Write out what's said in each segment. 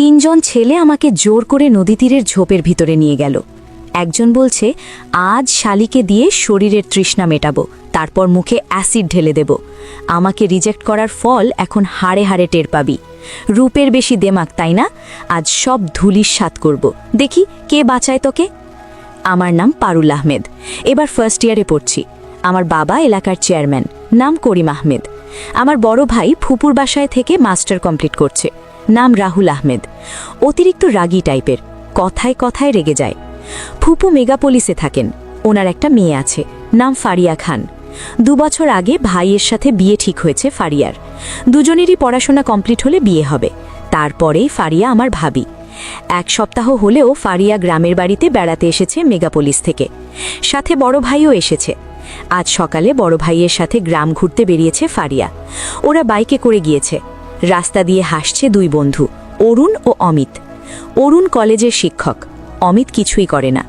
তিনজন ছেলে আমাকে জোর করে নদী তীরের ঝোপের ভিতরে নিয়ে গেল। একজন বলছে, আজ শালিকে দিয়ে শরীরের তৃষ্ণা মেটাবো, তারপর মুখে অ্যাসিড ঢেলে দেব। আমাকে রিজেক্ট করার ফল এখন হাড়ে হাড়ে টের পাবি। রূপের বেশি দেমাক, তাই না? আজ সব ধুলির স্বাদ করব, দেখি কে বাঁচায় তোকে। আমার নাম পারুল আহমেদ, এবার ফার্স্ট ইয়ারে পড়ছি। আমার বাবা এলাকার চেয়ারম্যান, নাম করিম আহমেদ। আমার বড় ভাই ফুপুর বাসায় থেকে মাস্টার কমপ্লিট করছে, নাম রাহুল আহমেদ। অতিরিক্ত রাগী টাইপের, কথায় কথায় রেগে যায়। ফুপু মেগাপোলিসে থাকেন, ওনার একটা মেয়ে আছে, নাম ফারিয়া খান। 2 বছর আগে ভাইয়ের সাথে বিয়ে ঠিক হয়েছে ফারিয়ার। দুজনেরই পড়াশোনা কমপ্লিট হলে বিয়ে হবে, তারপরেই ফারিয়া আমার ভাবি। 1 সপ্তাহ হলেও ফারিয়া গ্রামের বাড়িতে বেড়াতে এসেছে মেগাপোলিস থেকে, সাথে বড় ভাইও এসেছে। আজ সকালে বড় ভাইয়ের সাথে গ্রাম ঘুরতে বেরিয়েছে ফারিয়া। ওরা বাইকে করে গিয়েছে। রাস্তা দিয়ে হাসছে 2 বন্ধু, অরুণ ও অমিত। অরুণ কলেজের শিক্ষক, অমিত কিছুই করে না,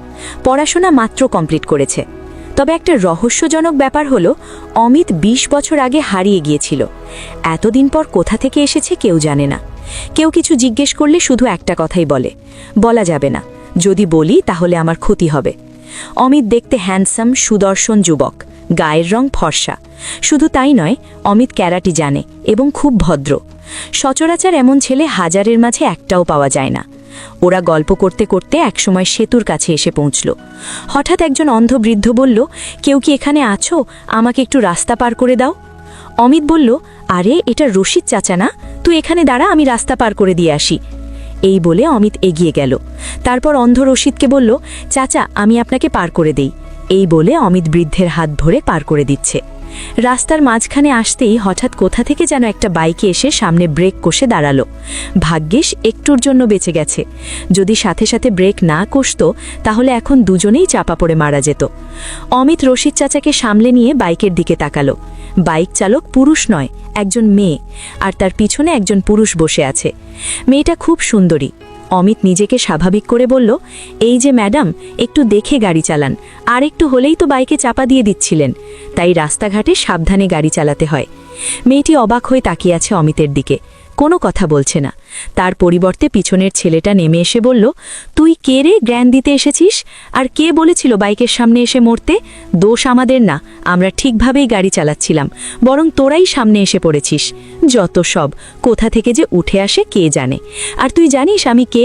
পড়াশোনা মাত্র কমপ্লিট করেছে। তবে একটা রহস্যজনক ব্যাপার হলো, অমিত 20 বছর আগে হারিয়ে গিয়েছিল। এতদিন পর কোথা থেকে এসেছে কেউ জানে না। কেউ কিছু জিজ্ঞেস করলে শুধু একটা কথাই বলে, বলা যাবে না, যদি বলি তাহলে আমার ক্ষতি হবে। অমিত দেখতে হ্যান্ডসাম, সুদর্শন যুবক, গায়ের রং ফর্সা। শুধু তাই নয়, অমিত ক্যারাটি জানে এবং খুব ভদ্র। সচরাচর এমন ছেলে হাজারের মাঝে একটাও পাওয়া যায় না। ওরা গল্প করতে করতে একসময় সেতুর কাছে এসে পৌঁছল। হঠাৎ একজন অন্ধ বৃদ্ধ বলল, কেউ কি এখানে আছো? আমাকে একটু রাস্তা পার করে দাও। অমিত বলল, আরে এটা রশিদ চাচা না, তুই এখানে দাঁড়া, আমি রাস্তা পার করে দিয়ে আসি। এই বলে অমিত এগিয়ে গেল। তারপর অন্ধ রশিদকে বলল, চাচা আমি আপনাকে পার করে দেই। এই বলে অমিত বৃদ্ধের হাত ধরে পার করে দিচ্ছে। রাস্তার মাঝখানে আসতেই হঠাৎ কোথা থেকে যেন একটা বাইকে এসে সামনে ব্রেক কষে দাঁড়ালো। ভাগ্যিস একটুর জন্য বেঁচে গেছে। যদি সাথে সাথে ব্রেক না কষত তাহলে এখন দুজনেই চাপা পড়ে মারা যেত। অমিত রশিদ চাচাকে সামলে নিয়ে বাইকের দিকে তাকালো। বাইক চালক পুরুষ নয়, একজন মেয়ে, আর তার পিছনে একজন পুরুষ বসে আছে। মেয়েটা খুব সুন্দরী। অমিত নিজেকে স্বাভাবিক করে বলল, এই যে ম্যাডাম, একটু দেখে গাড়ি চালান, আর একটু হলেই তো বাইকে চাপা দিয়ে দিচ্ছিলেন, তাই রাস্তাঘাটে সাবধানে গাড়ি চালাতে হয়। মেয়েটি অবাক হয়ে তাকিয়ে আছে অমিতের দিকে, কোনো কথা বলছে না। তার পরিবর্তে পিছনের ছেলেটা নেমে এসে বলল, তুই কে রে, জ্ঞান দিতে এসেছিস? আর কে বলেছিল বাইকের সামনে এসে মরতে? দোষ আমাদের না, আমরা ঠিকভাবেই গাড়ি চালাচ্ছিলাম, বরং তোরাই সামনে এসে পড়েছিস। যত সব, কোথা থেকে যে উঠে আসে কে জানে। আর তুই জানিস আমি কে?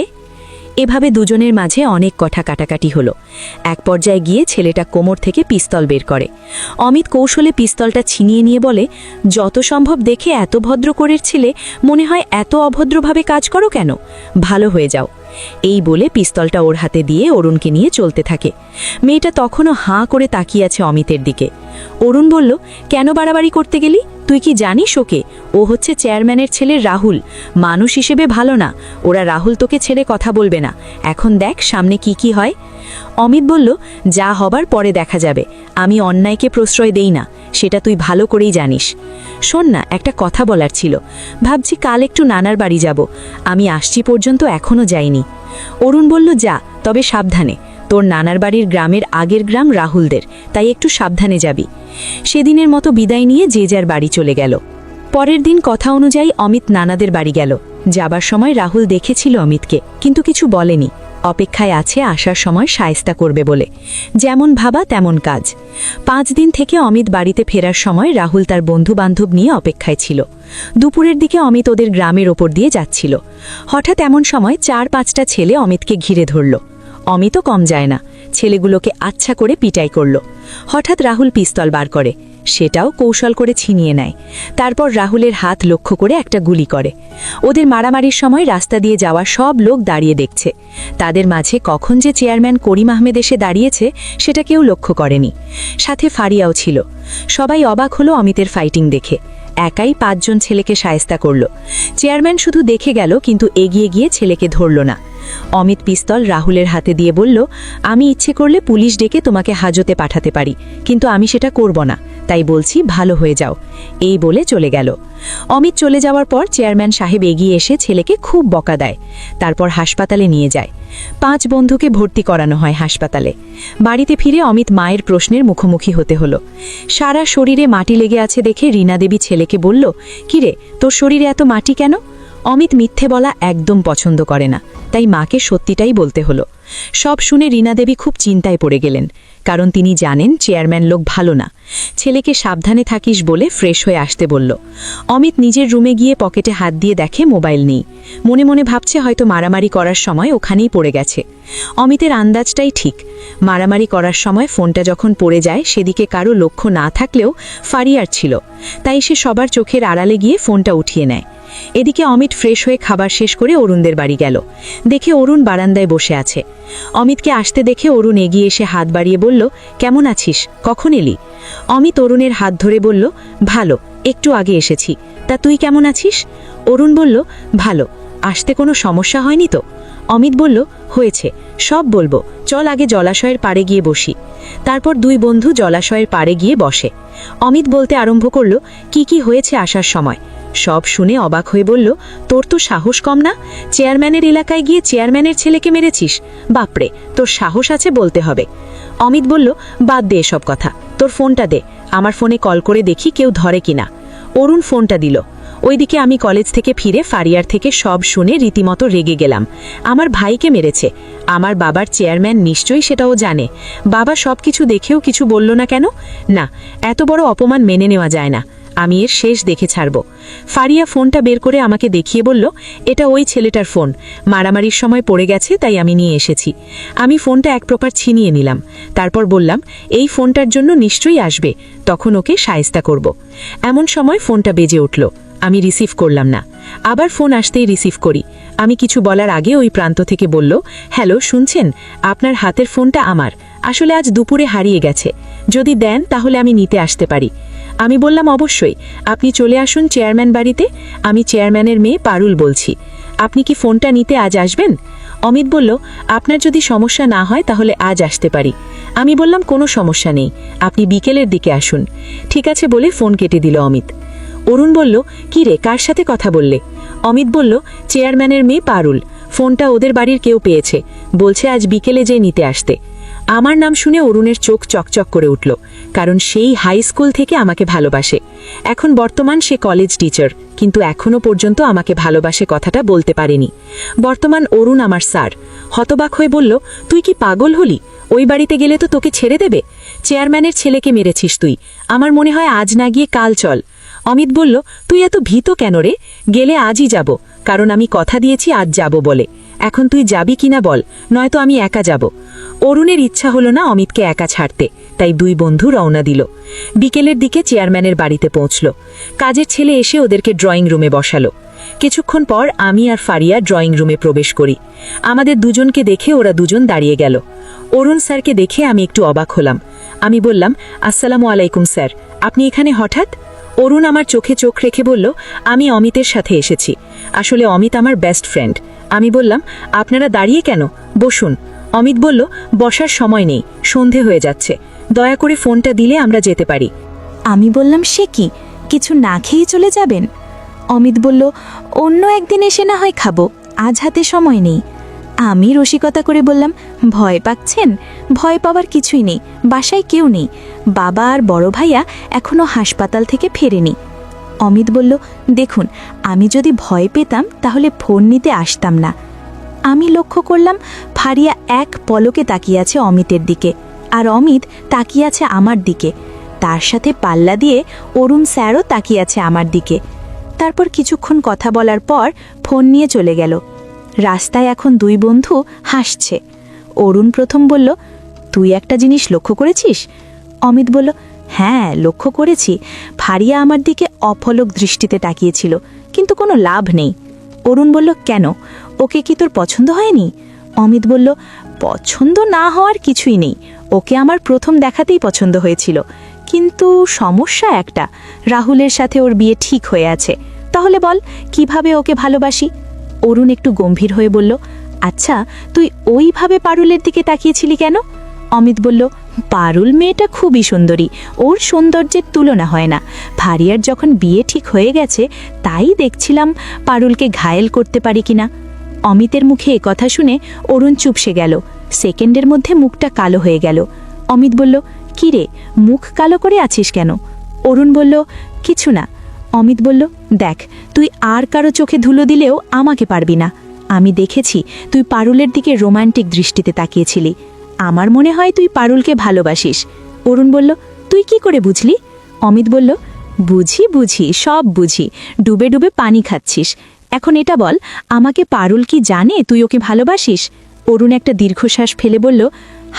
এভাবে দুজনের মাঝে অনেক কথা কাটাকাটি হলো। এক পর্যায়ে গিয়ে ছেলেটা কোমর থেকে পিস্তল বের করে। অমিত কৌশলে পিস্তলটা ছিনিয়ে নিয়ে বলে, যত সম্ভব দেখে এত ভদ্র করের ছেলে, মনে হয় এত অভদ্রভাবে কাজ করো কেন? ভালো হয়ে যাও। এই বলে পিস্তলটা ওর হাতে দিয়ে অরুণকে নিয়ে চলতে থাকে। মেয়েটা তখনও হাঁ করে তাকিয়ে আছে অমিতের দিকে। অরুণ বলল, কেন বাড়াবাড়ি করতে গেলি? তুই কি জানিস ওকে? ও হচ্ছে চেয়ারম্যানের ছেলে রাহুল, মানুষ হিসেবে ভালো না। ওরা রাহুল তোকে ছেড়ে কথা বলবে না। এখন দেখ সামনে কি কি হয়। অমিত বলল, যা হবার পরে দেখা যাবে, আমি অন্যায়কে প্রশ্রয় দেই না, সেটা তুই ভালো করেই জানিস। শোন না, একটা কথা বলার ছিল, ভাবছি কাল একটু নানার বাড়ি যাব, আমি আসছি পর্যন্ত এখনও যাইনি। অরুণ বলল, যা, তবে সাবধানে, তোর নানার বাড়ির গ্রামের আগের গ্রাম রাহুলদের, তাই একটু সাবধানে যাবি। সেদিনের মতো বিদায় নিয়ে যে যার বাড়ি চলে গেল। পরের দিন কথা অনুযায়ী অমিত নানাদের বাড়ি গেল। যাবার সময় রাহুল দেখেছিল অমিতকে, কিন্তু কিছু বলেনি, অপেক্ষায় আছে আসার সময় শায়েস্তা করবে বলে। যেমন ভাবা তেমন কাজ। 5 দিন থেকে অমিত বাড়িতে ফেরার সময় রাহুল তার বন্ধু বান্ধব নিয়ে অপেক্ষায় ছিল। দুপুরের দিকে অমিত ওদের গ্রামের ওপর দিয়ে যাচ্ছিল। হঠাৎ এমন সময় 4-5টা ছেলে অমিতকে ঘিরে ধরল। অমিতও কম যায় না, ছেলেগুলোকে আচ্ছা করে পিটাই করল। হঠাৎ রাহুল পিস্তল বার করে, সেটাও কৌশল করে ছিনিয়ে নেয়। তারপর রাহুলের হাত লক্ষ্য করে একটা গুলি করে। ওদের মারামারির সময় রাস্তা দিয়ে যাওয়া সব লোক দাঁড়িয়ে দেখছে। তাদের মাঝে কখন যে চেয়ারম্যান করিম আহমেদ এসে দাঁড়িয়েছে সেটা কেউ লক্ষ্য করেনি। সাথে ফারিয়াও ছিল। সবাই অবাক হলো অমিতের ফাইটিং দেখে। একাই 5 জন ছেলেকে শায়েস্তা করল। চেয়ারম্যান শুধু দেখে গেল, কিন্তু এগিয়ে গিয়ে ছেলেকে ধরল না। অমিত পিস্তল রাহুলের হাতে দিয়ে বলল, আমি ইচ্ছে করলে পুলিশ ডেকে তোমাকে হাজতে পাঠাতে পারি, কিন্তু আমি সেটা করব না, তাই বলছি ভালো হয়ে যাও। এই বলে চলে গেল। অমিত চলে যাওয়ার পর চেয়ারম্যান সাহেব এগিয়ে এসে ছেলেকে খুব বকা দেয়। তারপর হাসপাতালে নিয়ে যায়। 5 বন্ধুকে ভর্তি করানো হয় হাসপাতালে। বাড়িতে ফিরে অমিত মায়ের প্রশ্নের মুখোমুখি হতে হলো। সারা শরীরে মাটি লেগে আছে দেখে রীনা দেবী ছেলেকে বলল, কিরে তোর শরীরে এত মাটি কেন? অমিত মিথ্যে বলা একদম পছন্দ করে না, তাই মাকে সত্যিটাই বলতে হলো। সব শুনে রীনা দেবী খুব চিন্তায় পড়ে গেলেন, কারণ তিনি জানেন চেয়ারম্যান লোক ভালো না। ছেলেকে সাবধানে থাকিস বলে ফ্রেশ হয়ে আসতে বলল। অমিত নিজের রুমে গিয়ে পকেটে হাত দিয়ে দেখে মোবাইল নেই। মনে মনে ভাবছে হয়তো মারামারি করার সময় ওখানেই পড়ে গেছে। অমিতের আন্দাজটাই ঠিক। মারামারি করার সময় ফোনটা যখন পড়ে যায় সেদিকে কারো লক্ষ্য না থাকলেও ফারিয়ার ছিল, তাই সে সবার চোখের আড়ালে গিয়ে ফোনটা উঠিয়ে নেয়। এদিকে অমিত ফ্রেশ হয়ে খাবার শেষ করে অরুণদের বাড়ি গেল। দেখে অরুণ বারান্দায় বসে আছে। অমিতকে আসতে দেখে অরুণ এগিয়ে এসে হাত বাড়িয়ে বলল, কেমন আছিস, কখন এলি? অমিত অরুণের হাত ধরে বলল, ভালো, একটু আগে এসেছি। তা তুই কেমন আছিস? অরুণ বলল, ভালো। আসতে কোনো সমস্যা হয়নি তো? অমিত বলল, হয়েছে, সব বলবো, চল আগে জলাশয়ের পাড়ে গিয়ে বসি। তারপর দুই বন্ধু জলাশয়ের পাড়ে গিয়ে বসে। অমিত বলতে আরম্ভ করল, কি কি হয়েছে আসার সময়। সব শুনে অবাক হয়ে বলল, তোর তো সাহস কম না? চেয়ারম্যানের এলাকায় গিয়ে চেয়ারম্যানের ছেলেকে মেরেছিস? বাপরে, তোর সাহস আছে বলতে হবে। অমিত বলল, বাদ দে এসব কথা, তোর ফোনটা দে, আমার ফোনে কল করে দেখি কেউ ধরে কিনা। অরুণ ফোনটা দিল। ওইদিকে আমি কলেজ থেকে ফিরে ফারিয়ার থেকে সব শুনে রীতিমতো রেগে গেলাম। আমার ভাইকে মেরেছে। আমার বাবার চেয়ারম্যান, নিশ্চয়ই সেটাও জানে। বাবা সব কিছু দেখেও কিছু বলল না কেন? না, এত বড় অপমান মেনে নেওয়া যায় না। আমি এর শেষ দেখে ছাড়ব। ফারিয়া ফোনটা বের করে আমাকে দেখিয়ে বলল, এটা ওই ছেলেটার ফোন, মারামারির সময় পড়ে গেছে, তাই আমি নিয়ে এসেছি। আমি ফোনটা এক প্রকার ছিনিয়ে নিলাম। তারপর বললাম, এই ফোনটার জন্য নিশ্চয়ই আসবে, তখন ওকে শায়েস্তা করব। এমন সময় ফোনটা বেজে উঠল। আমি রিসিভ করলাম না। আবার ফোন আসতেই রিসিভ করি। আমি কিছু বলার আগে ওই প্রান্ত থেকে বলল, হ্যালো, শুনছেন? আপনার হাতের ফোনটা আমার, আসলে আজ দুপুরে হারিয়ে গেছে। যদি দেন তাহলে আমি নিতে আসতে পারি। আমি বললাম, অবশ্যই, আপনি চলে আসুন চেয়ারম্যান বাড়িতে। আমি চেয়ারম্যানের মেয়ে পারুল বলছি। আপনি কি ফোনটা নিতে আজ আসবেন? অমিত বলল, আপনার যদি সমস্যা না হয় তাহলে আজ আসতে পারি। আমি বললাম, কোনো সমস্যা নেই, আপনি বিকেলের দিকে আসুন। ঠিক আছে বলে ফোন কেটে দিল অমিত। অরুণ বলল, কি রে, কার সাথে কথা বললে? অমিত বলল, চেয়ারম্যানের মেয়ে পারুল, ফোনটা ওদের বাড়ির কেউ পেয়েছে, বলছে আজ বিকেলে যে নিতে আসতে। আমার নাম শুনে অরুণের চোখ চকচক করে উঠল, কারণ সেই হাই স্কুল থেকে আমাকে ভালোবাসে। এখন বর্তমান সে কলেজ টিচার, কিন্তু এখনো পর্যন্ত আমাকে ভালোবাসে কথাটা বলতে পারেনি। বর্তমান অরুণ আমার স্যার। হতবাক হয়ে বলল, তুই কি পাগল হলি? ওই বাড়িতে গেলে তো তোকে ছেড়ে দেবে। চেয়ারম্যানের ছেলেকে মেরেছিস তুই। আমার মনে হয় আজ না গিয়ে কাল চল। অমিত বলল, তুই এত ভীত কেন রে? গেলে আজই যাব, কারণ আমি কথা দিয়েছি আজ যাব বলে। এখন তুই যাবি কিনা বল, নয়তো আমি একা যাব। অরুণের ইচ্ছা হলো না অমিতকে একা ছাড়তে, তাই দুই বন্ধু রওনা দিল। বিকেলের দিকে চেয়ারম্যানের বাড়িতে পৌঁছল। কাজের ছেলে এসে ওদেরকে ড্রয়িং রুমে বসালো। কিছুক্ষণ পর আমি আর ফারিয়া ড্রয়িং রুমে প্রবেশ করি। আমাদের দুজনকে দেখে ওরা দুজন দাঁড়িয়ে গেল। অরুণ স্যারকে দেখে আমি একটু অবাক হলাম। আমি বললাম, আসসালামু আলাইকুম স্যার, আপনি এখানে হঠাৎ? অরুণ আমার চোখে চোখ রেখে বলল, আমি অমিতের সাথে এসেছি। আসলে অমিত আমার বেস্ট ফ্রেন্ড। আমি বললাম, আপনারা দাঁড়িয়ে কেন, বসুন। অমিত বলল, বসার সময় নেই, সন্ধে হয়ে যাচ্ছে, দয়া করে ফোনটা দিলে আমরা যেতে পারি। আমি বললাম, সে কি, কিছু না খেয়ে চলে যাবেন? অমিত বলল, অন্য একদিন এসে না হয় খাবো, আজ হাতে সময় নেই। আমি রসিকতা করে বললাম, ভয় পাচ্ছেন? ভয় পাওয়ার কিছুই নেই, বাসায় কেউ নেই, বাবা আর বড় ভাইয়া এখনো হাসপাতাল থেকে ফেরেনি। অমিত বলল, দেখুন, আমি যদি ভয় পেতাম তাহলে ফোন নিতে আসতাম না। আমি লক্ষ্য করলাম ফারিয়া এক পলকে তাকিয়ে আছে অমিতের দিকে, আর অমিত তাকিয়ে আছে আমার দিকে। তার সাথে পাল্লা দিয়ে অরুণ স্যারও তাকিয়ে আছে আমার দিকে। তারপর কিছুক্ষণ কথা বলার পর ফোন নিয়ে চলে গেল। রাস্তায় এখন দুই বন্ধু হাসছে। অরুণ প্রথম বলল, তুই একটা জিনিস লক্ষ্য করেছিস? অমিত বলল, হ্যাঁ, লক্ষ্য করেছি। ফারিয়া আমার দিকে অপলক দৃষ্টিতে তাকিয়েছিল, কিন্তু কোনো লাভ নেই। অরুণ বলল, কেন, ওকে কি তোর পছন্দ হয়নি? অমিত বলল, পছন্দ না হওয়ার কিছুই নেই, ওকে আমার প্রথম দেখাতেই পছন্দ হয়েছিল, কিন্তু সমস্যা একটা, রাহুলের সাথে ওর বিয়ে ঠিক হয়ে আছে। তাহলে বল, কিভাবে ওকে ভালোবাসি? অরুণ একটু গম্ভীর হয়ে বলল, আচ্ছা, তুই ওইভাবে পারুলের দিকে তাকিয়েছিলি কেন? অমিত বলল, পারুল মেয়েটা খুবই সুন্দরী, ওর সৌন্দর্যের তুলনা হয় না। ফারিয়ার যখন বিয়ে ঠিক হয়ে গেছে, তাই দেখছিলাম পারুলকে ঘায়েল করতে পারি কিনা। অমিতের মুখে একথা শুনে অরুণ চুপসে গেল। সেকেন্ডের মধ্যে মুখটা কালো হয়ে গেল। অমিত বলল, কি রে, মুখ কালো করে আছিস কেন? অরুণ বলল, কিছু না। অমিত বলল, দেখ, তুই আর কারো চোখে ধুলো দিলেও আমাকে পারবি না। আমি দেখেছি তুই পারুলের দিকে রোমান্টিক দৃষ্টিতে তাকিয়েছিলি। আমার মনে হয় তুই পারুলকে ভালোবাসিস। অরুণ বলল, তুই কি করে বুঝলি? অমিত বলল, বুঝি সব বুঝি, ডুবে ডুবে পানি খাচ্ছিস। এখন এটা বল, আমাকে পারুল কি জানে তুই ওকে ভালোবাসিস? অরুণ একটা দীর্ঘশ্বাস ফেলে বলল,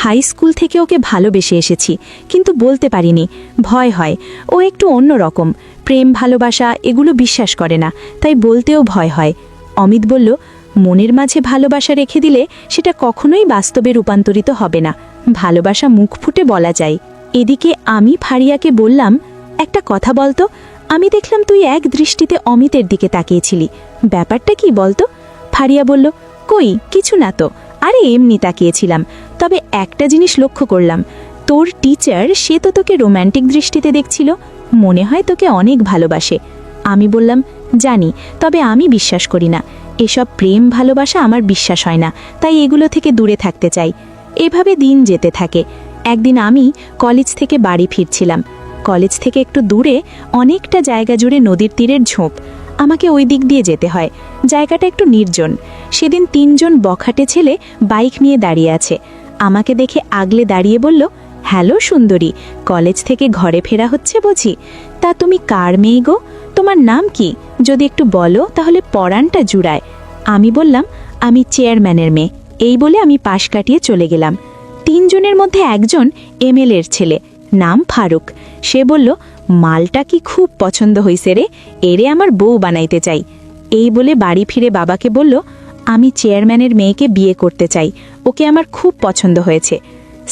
হাই স্কুল থেকে ওকে ভালোবেসে এসেছি, কিন্তু বলতে পারিনি, ভয় হয়। ও একটু অন্য রকম, প্রেম ভালোবাসা এগুলো বিশ্বাস করে না, তাই বলতেও ভয় হয়। অমিত বলল, মনের মাঝে ভালোবাসা রেখে দিলে সেটা কখনোই বাস্তবে রূপান্তরিত হবে না, ভালোবাসা মুখ ফুটে বলা যায়। এদিকে আমি ফারিয়াকে বললাম, একটা কথা বলতো, আমি দেখলাম তুই এক দৃষ্টিতে অমিতের দিকে তাকিয়েছিলি, ব্যাপারটা কি বলতো? ফারিয়া বলল, কই কিছু না তো, আরে এমনি তাকিয়েছিলাম। তবে একটা জিনিস লক্ষ্য করলাম, তোর টিচার সে তো তোকে রোম্যান্টিক দৃষ্টিতে দেখছিল, মনে হয় তোকে অনেক ভালোবাসে। আমি বললাম, জানি, তবে আমি বিশ্বাস করি না, এসব প্রেম ভালোবাসা আমার বিশ্বাস হয় না, তাই এগুলো থেকে দূরে থাকতে চাই। এভাবে দিন যেতে থাকে। একদিন আমি কলেজ থেকে বাড়ি ফিরছিলাম। কলেজ থেকে একটু দূরে অনেকটা জায়গা জুড়ে নদীর তীরের ঝোপ, আমাকে ওই দিক দিয়ে যেতে হয়। জায়গাটা একটু নির্জন। সেদিন 3 জন বখাটে ছেলে বাইক নিয়ে দাঁড়িয়ে আছে। আমাকে দেখে আগলে দাঁড়িয়ে বলল, হ্যালো সুন্দরী, কলেজ থেকে ঘরে ফেরা হচ্ছে বুঝি? তা তুমি কার মেয়ে গো? তোমার নাম কি? যদি একটু বলো তাহলে পরাণটা জুড়ায়। আমি বললাম, আমি চেয়ারম্যানের মেয়ে। এই বলে আমি পাশ কাটিয়ে চলে গেলাম। 3 জনের মধ্যে একজন এমএলএর ছেলে, নাম ফারুক। সে বলল, মালটা কি খুব পছন্দ হইছে রে, এরে আমার বউ বানাইতে চাই। এই বলে বাড়ি ফিরে বাবাকে বলল, আমি চেয়ারম্যানের মেয়েকে বিয়ে করতে চাই, ওকে আমার খুব পছন্দ হয়েছে।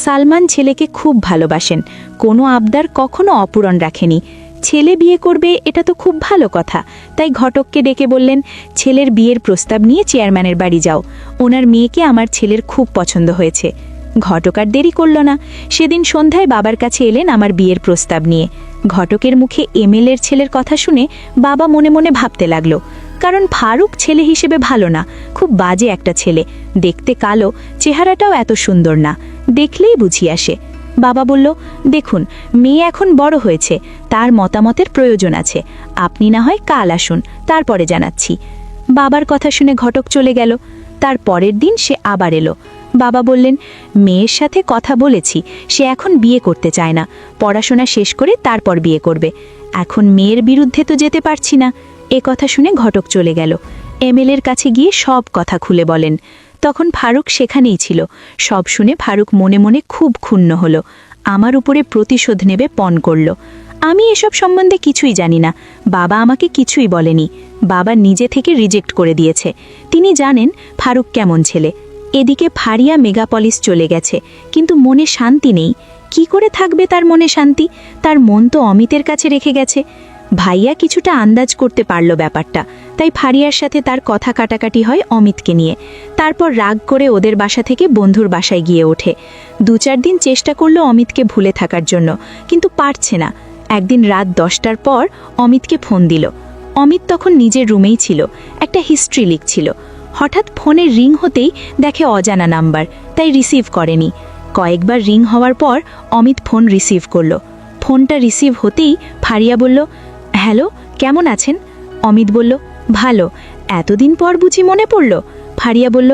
সালমান ছেলেকে খুব ভালোবাসেন, কোনো আবদার কখনো অপূরণ রাখেনি। ছেলে বিয়ে করবে এটা তো খুব ভালো কথা, তাই ঘটককে ডেকে বললেন, ছেলের বিয়ের প্রস্তাব নিয়ে চেয়ারম্যানের বাড়ি যাও, ওনার মেয়েকে আমার ছেলের খুব পছন্দ হয়েছে। ঘটক আর দেরি করল না, সেদিন সন্ধ্যায় বাবার কাছে এলেন আমার বিয়ের প্রস্তাব নিয়ে। ঘটকের মুখে এমএলএর ছেলের কথা শুনে বাবা মনে মনে ভাবতে লাগলো, কারণ ফারুক ছেলে হিসেবে ভালো না, খুব বাজে একটা ছেলে, দেখতে কালো, চেহারাটাও এত সুন্দর না, দেখলেই বুঝি আসে। বাবা বলল, দেখুন, মেয়ে এখন বড় হয়েছে, তার মতামতের প্রয়োজন আছে, আপনি না হয় কাল আসুন, তারপরে জানাচ্ছি। বাবার কথা শুনে ঘটক চলে গেল। তার পরের দিন সে আবার এলো। বাবা বললেন, মেয়ের সাথে কথা বলেছি, সে এখন বিয়ে করতে চায় না, পড়াশোনা শেষ করে তারপর বিয়ে করবে। এখন মেয়ের বিরুদ্ধে তো যেতে পারছি না। এ কথা শুনে ঘটক চলে গেল। এমএলএর কাছে গিয়ে সব কথা খুলে বলেন। তখন ফারুক সেখানেই ছিল। সব শুনে ফারুক মনে মনে খুব ক্ষুণ্ণ হলো, আমার উপরে প্রতিশোধ নেবে পণ করল। আমি এসব সম্বন্ধে কিছুই জানি না, বাবা আমাকে কিছুই বলেনি, বাবা নিজে থেকে রিজেক্ট করে দিয়েছে। তিনি জানেন ফারুক কেমন ছেলে। এদিকে ফারিয়া মেগাপলিস চলে গেছে, কিন্তু মনে শান্তি নেই। কি করে থাকবে তার মনে শান্তি? তার মন তো অমিতের কাছে রেখে গেছে। ভাইয়া কিছুটা আন্দাজ করতে পারল ব্যাপারটা, তাই ফারিয়ার সাথে তার কথা কাটাকাটি হয় অমিতকে নিয়ে। তারপর রাগ করে ওদের বাসা থেকে বন্ধুর বাসায় গিয়ে ওঠে। 2-4 দিন চেষ্টা করলো অমিতকে ভুলে থাকার জন্য, কিন্তু পারছে না। একদিন রাত 10টার পর অমিতকে ফোন দিল। অমিত তখন নিজের রুমেই ছিল, একটা হিস্ট্রি লিখছিল। হঠাৎ ফোনের রিং হতেই দেখে অজানা নাম্বার, তাই রিসিভ করেনি। কয়েকবার রিং হওয়ার পর অমিত ফোন রিসিভ করলো। ফোনটা রিসিভ হতেই ফারিয়া বলল, হ্যালো, কেমন আছেন? অমিত বলল, ভালো, এতদিন পর বুঝি মনে পড়ল? ফারিয়া বলল,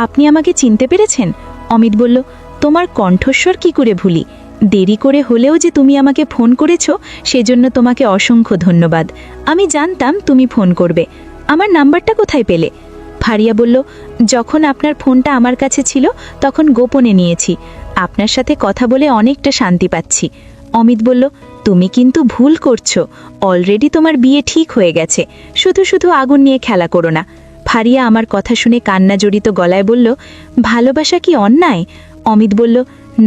আপনি আমাকে চিনতে পেরেছেন? অমিত বলল, তোমার কণ্ঠস্বর কি করে ভুলি, দেরি করে হলেও যে তুমি আমাকে ফোন করেছো সেজন্য তোমাকে অসংখ্য ধন্যবাদ। আমি জানতাম তুমি ফোন করবে, আমার নাম্বারটা কোথায় পেলে? ফারিয়া বলল, যখন আপনার ফোনটা আমার কাছে ছিল তখন গোপনে নিয়েছি, আপনার সাথে কথা বলে অনেকটা শান্তি পাচ্ছি। অমিত বলল, তুমি কিন্তু ভুল করছো, অলরেডি তোমার বিয়ে ঠিক হয়ে গেছে, শুধু শুধু আগুন নিয়ে খেলা করো না। ফারিয়া আমার কথা শুনে কান্না জড়িত গলায় বলল, ভালোবাসা কি অন্যায়? অমিত বলল,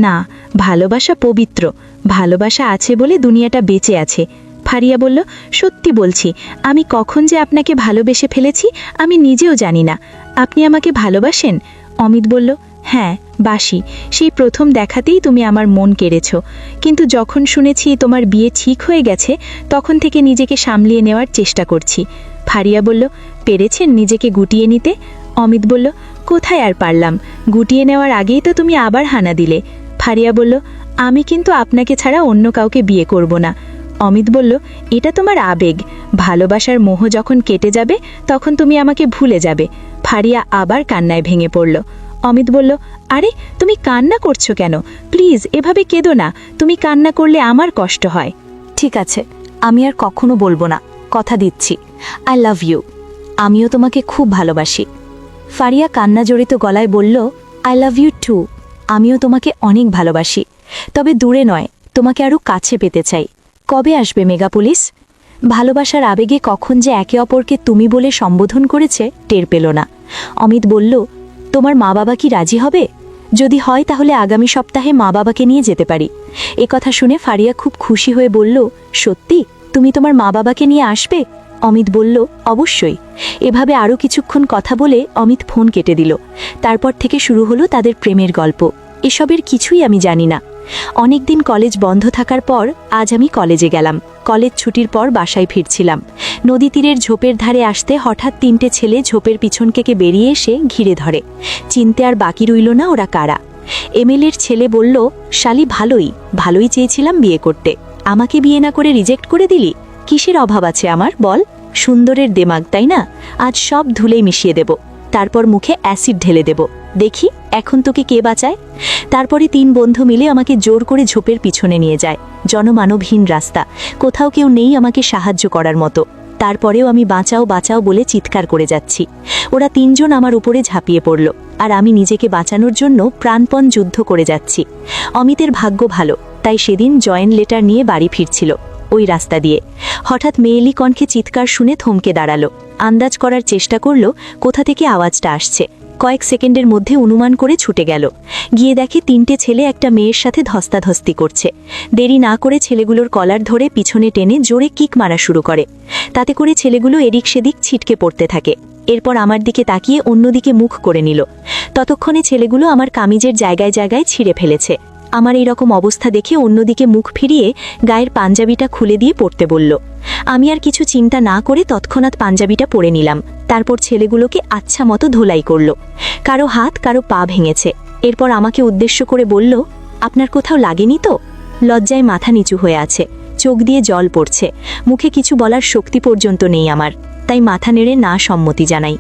না, ভালোবাসা পবিত্র, ভালোবাসা আছে বলে দুনিয়াটা বেঁচে আছে। ফারিয়া বলল, সত্যি বলছি, আমি কখন যে আপনাকে ভালোবেসে ফেলেছি আমি নিজেও জানি না। আপনি আমাকে ভালোবাসেন? অমিত বলল, হ্যাঁ বাসি, সেই প্রথম দেখাতেই তুমি আমার মন কেড়েছ, কিন্তু যখন শুনেছি তোমার বিয়ে ঠিক হয়ে গেছে তখন থেকে নিজেকে সামলিয়ে নেওয়ার চেষ্টা করছি। ফারিয়া বলল, পেরেছেন নিজেকে গুটিয়ে নিতে? অমিত বলল, কোথায় আর পারলাম, গুটিয়ে নেওয়ার আগেই তো তুমি আবার হানা দিলে। ফারিয়া বলল, আমি কিন্তু আপনাকে ছাড়া অন্য কাউকে বিয়ে করব না। অমিত বলল, এটা তোমার আবেগ, ভালোবাসার মোহ যখন কেটে যাবে তখন তুমি আমাকে ভুলে যাবে। ফারিয়া আবার কান্নায় ভেঙে পড়ল। অমিত বলল, আরে তুমি কান্না করছো কেন? প্লিজ এভাবে কেঁদো না, তুমি কান্না করলে আমার কষ্ট হয়। ঠিক আছে, আমি আর কখনো বলবো না, কথা দিচ্ছি। I love you. আমিও তোমাকে খুব ভালোবাসি। ফারিয়া কান্না জড়িত গলায় বলল, আই লাভ ইউ টু। আমিও তোমাকে অনেক ভালোবাসি, তবে দূরে নয়, তোমাকে আরও কাছে পেতে চাই। কবে আসবে মেগা পুলিশ? ভালোবাসার আবেগে কখন যে একে অপরকে তুমি বলে সম্বোধন করেছে টের পেল না। অমিত বলল, তোমার মা বাবা কি রাজি হবে? যদি হয় তাহলে আগামী সপ্তাহে মা বাবাকে নিয়ে যেতে পারি। এ কথা শুনে ফারিয়া খুব খুশি হয়ে বলল, সত্যি তুমি তোমার মা বাবাকে নিয়ে আসবে? অমিত বলল, অবশ্যই। এভাবে আরও কিছুক্ষণ কথা বলে অমিত ফোন কেটে দিল। তারপর থেকে শুরু হলো তাদের প্রেমের গল্প। এসবের কিছুই আমি জানি না। অনেকদিন কলেজ বন্ধ থাকার পর আজ আমি কলেজে গেলাম। কলেজ ছুটির পর বাসায় ফিরছিলাম। নদী তীরের ঝোপের ধারে আসতে হঠাৎ 3টে ছেলে ঝোপের পিছন থেকে বেরিয়ে এসে ঘিরে ধরে। চিনতে আর বাকি রইল না ওরা কারা। এমএলএর ছেলে বলল, শালি ভালোই চেয়েছিলাম বিয়ে করতে, আমাকে বিয়ে না করে রিজেক্ট করে দিলি? কিসের অভাব আছে আমার বল? সুন্দরের দেমাগ তাই না? আজ সব ধুলেই মিশিয়ে দেব, তারপর মুখে অ্যাসিড ঢেলে দেব, দেখি এখন তোকে কে বাঁচায়। তারপরে 3 বন্ধু মিলে আমাকে জোর করে ঝোপের পিছনে নিয়ে যায়। জনমানবহীন রাস্তা, কোথাও কেউ নেই আমাকে সাহায্য করার মতো। তারপরেও আমি বাঁচাও বাঁচাও বলে চিৎকার করে যাচ্ছি। ওরা 3 জন আমার উপরে ঝাঁপিয়ে পড়ল, আর আমি নিজেকে বাঁচানোর জন্য প্রাণপণ যুদ্ধ করে যাচ্ছি। অমিতের ভাগ্য ভালো, তাই সেদিন জয়েন্ট লেটার নিয়ে বাড়ি ফিরছিল ওই রাস্তা দিয়ে। হঠাৎ মেয়েলি কণ্ঠে চিৎকার শুনে থমকে দাঁড়ালো। আন্দাজ করার চেষ্টা করল কোথা থেকে আওয়াজটা আসছে। কয়েক সেকেন্ডের মধ্যে অনুমান করে ছুটে গেল। গিয়ে দেখে 3টে ছেলে একটা মেয়ের সাথে ধস্তাধস্তি করছে। দেরি না করে ছেলেগুলোর কলার ধরে পিছনে টেনে জোরে কিক মারা শুরু করে। তাতে করে ছেলেগুলো এদিক সেদিক ছিটকে পড়তে থাকে। এরপর আমার দিকে তাকিয়ে অন্যদিকে মুখ করে নিল। ততক্ষণে ছেলেগুলো আমার কামিজের জায়গায় জায়গায় ছিঁড়ে ফেলেছে। আমার এই রকম অবস্থা দেখে অন্যদিকে মুখ ফিরিয়ে গায়ের পাঞ্জাবিটা খুলে দিয়ে পড়তে বলল। আমি আর কিছু চিন্তা না করে তৎক্ষণাৎ পাঞ্জাবিটা পরে নিলাম। তারপর ছেলেগুলোকে আচ্ছা মতো ধোলাই করল। কারো হাত কারো পা ভেঙেছে। এরপর আমাকে উদ্দেশ্য করে বলল, আপনার কোথাও লাগেনি তো? লজ্জায় মাথা নিচু হয়ে আছে, চোখ দিয়ে জল পড়ছে। মুখে কিছু বলার শক্তি পর্যন্ত নেই আমার, তাই মাথা নেড়ে না সম্মতি জানাই।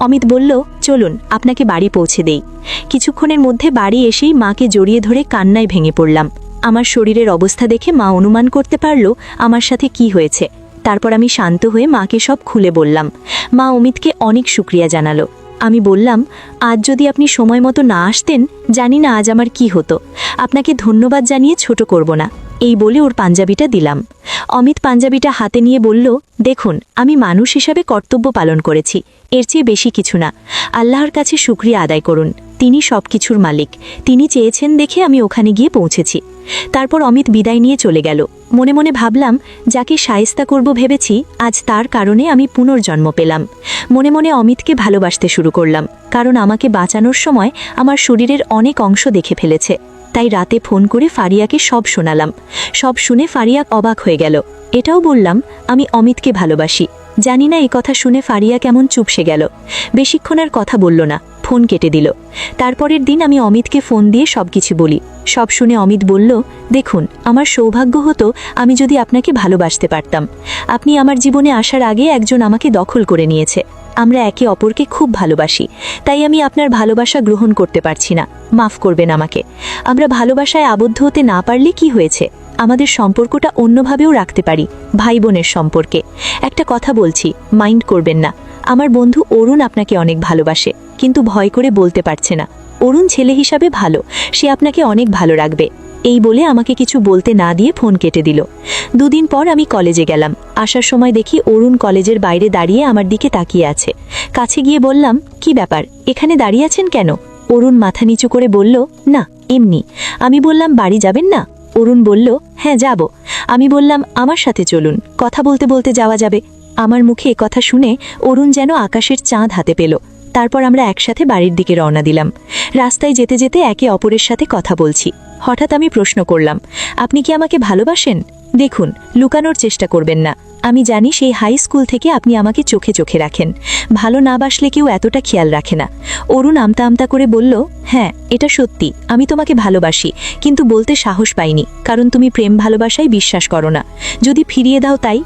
অমিত বলল, চলুন আপনাকে বাড়ি পৌঁছে দেই। কিছুক্ষণের মধ্যে বাড়ি এসেই মাকে জড়িয়ে ধরে কান্নায় ভেঙে পড়লাম। আমার শরীরের অবস্থা দেখে মা অনুমান করতে পারল আমার সাথে কি হয়েছে। তারপর আমি শান্ত হয়ে মাকে সব খুলে বললাম। মা অমিতকে অনেক শুকরিয়া জানালো। আমি বললাম, আজ যদি আপনি সময় মতো না আসতেন, জানি না আজ আমার কি হতো। আপনাকে ধন্যবাদ জানিয়ে ছোট করব না, এই বলে ওর পাঞ্জাবিটা দিলাম। অমিত পাঞ্জাবিটা হাতে নিয়ে বলল, দেখুন আমি মানুষ হিসাবে কর্তব্য পালন করেছি, এর চেয়ে বেশি কিছু না। আল্লাহর কাছে শুকরিয়া আদায় করুন, তিনি সব কিছুর মালিক। তিনি চেয়েছেন দেখে আমি ওখানে গিয়ে পৌঁছেছি। তারপর অমিত বিদায় নিয়ে চলে গেল। মনে মনে ভাবলাম, যাকে শায়েস্তা করব ভেবেছি, আজ তার কারণে আমি পুনর্জন্ম পেলাম। মনে মনে অমিতকে ভালোবাসতে শুরু করলাম, কারণ আমাকে বাঁচানোর সময় আমার শরীরের অনেক অংশ দেখে ফেলেছে। তাই রাতে ফোন করে ফারিয়াকে সব শোনালাম। সব শুনে ফারিয়া অবাক হয়ে গেল। এটাও বললাম আমি অমিতকে ভালোবাসি। জানি না এই কথা শুনে ফারিয়া কেমন চুপসে গেল। বেশিক্ষণ আর কথা বলল না, ফোন কেটে দিল। তারপরের দিন আমি অমিতকে ফোন দিয়ে সবকিছু বলি। সব শুনে অমিত বলল, দেখুন আমার সৌভাগ্য হতো আমি যদি আপনাকে ভালোবাসতে পারতাম। আপনি আমার জীবনে আসার আগে একজন আমাকে দখল করে নিয়েছে। আমরা একে অপরকে খুব ভালোবাসি, তাই আমি আপনার ভালোবাসা গ্রহণ করতে পারছি না, মাফ করবেন আমাকে। আমরা ভালোবাসায় আবদ্ধ হতে না পারলে কি হয়েছে, আমাদের সম্পর্কটা অন্যভাবেও রাখতে পারি, ভাই বোনের সম্পর্কে। একটা কথা বলছি, মাইন্ড করবেন না। আমার বন্ধু অরুণ আপনাকে অনেক ভালোবাসে, কিন্তু ভয় করে বলতে পারছে না। অরুণ ছেলে হিসাবে ভালো, সে আপনাকে অনেক ভালো রাখবে। এই বলে আমাকে কিছু বলতে না দিয়ে ফোন কেটে দিল। 2 দিন পর আমি কলেজে গেলাম। আসার সময় দেখি অরুণ কলেজের বাইরে দাঁড়িয়ে আমার দিকে তাকিয়ে আছে। কাছে গিয়ে বললাম, কি ব্যাপার, এখানে দাঁড়িয়ে আছেন কেন? অরুণ মাথা নিচু করে বলল, না এমনি। আমি বললাম, বাড়ি যাবেন না? অরুণ বলল, হ্যাঁ যাব। আমি বললাম, আমার সাথে চলুন, কথা বলতে বলতে যাওয়া যাবে। আমার মুখে কথা শুনে অরুণ যেন আকাশের চাঁদ হাতে পেল। তারপর আমরা একসাথে বাড়ির দিকে রওনা দিলাম। রাস্তায় যেতে যেতে একে অপরের সাথে কথা বলছি। হঠাৎ আমি প্রশ্ন করলাম, আপনি কি আমাকে ভালোবাসেন? দেখুন, লুকানোর চেষ্টা করবেন না, আমি জানি সেই হাই স্কুল থেকে আপনি আমাকে চোখে চোখে রাখেন, ভালো না বাসলে কেউ এতটা খেয়াল রাখে না। অরুণ আমতা আমতা করে বলল, হ্যাঁ এটা সত্যি, আমি তোমাকে ভালোবাসি, কিন্তু বলতে সাহস পাইনি, কারণ তুমি প্রেম ভালোবাসায় বিশ্বাস করো না। যদি ফিরিয়ে দাও তাই।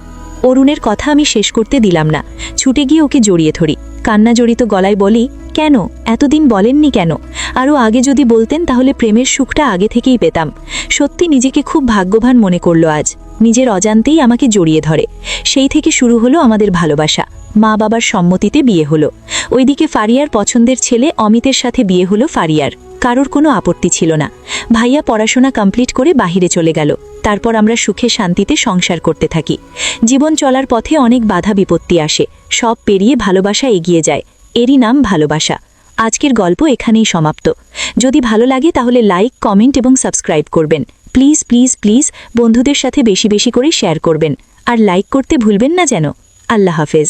অরুণের কথা আমি শেষ করতে দিলাম না, ছুটে গিয়ে ওকে জড়িয়ে ধরি, কান্না জড়িত গলায় বলি, কেন এতদিন বলেননি কেন? আরও আগে যদি বলতেন তাহলে প্রেমের সুখটা আগে থেকেই পেতাম। সত্যি নিজেকে খুব ভাগ্যবান মনে করলো আজ, নিজের অজান্তেই আমাকে জড়িয়ে ধরে। সেই থেকে শুরু হলো আমাদের ভালোবাসা। মা বাবার সম্মতিতে বিয়ে হলো। ওইদিকে ফারিয়ার পছন্দের ছেলে অমিতের সাথে বিয়ে হলো ফারিয়ার, কারোর কোনো আপত্তি ছিল না। ভাইয়া পড়াশোনা কমপ্লিট করে বাহিরে চলে গেল। তারপর আমরা সুখে শান্তিতে সংসার করতে থাকি। জীবন চলার পথে অনেক বাধা বিপত্তি আসে, সব পেরিয়ে ভালোবাসা এগিয়ে যায়। এরই নাম ভালোবাসা। আজকের গল্প এখানেই সমাপ্ত। যদি ভালো লাগে তাহলে লাইক, কমেন্ট এবং সাবস্ক্রাইব করবেন। প্লিজ প্লিজ প্লিজ বন্ধুদের সাথে বেশি বেশি করে শেয়ার করবেন, আর লাইক করতে ভুলবেন না যেন। আল্লাহ হাফেজ।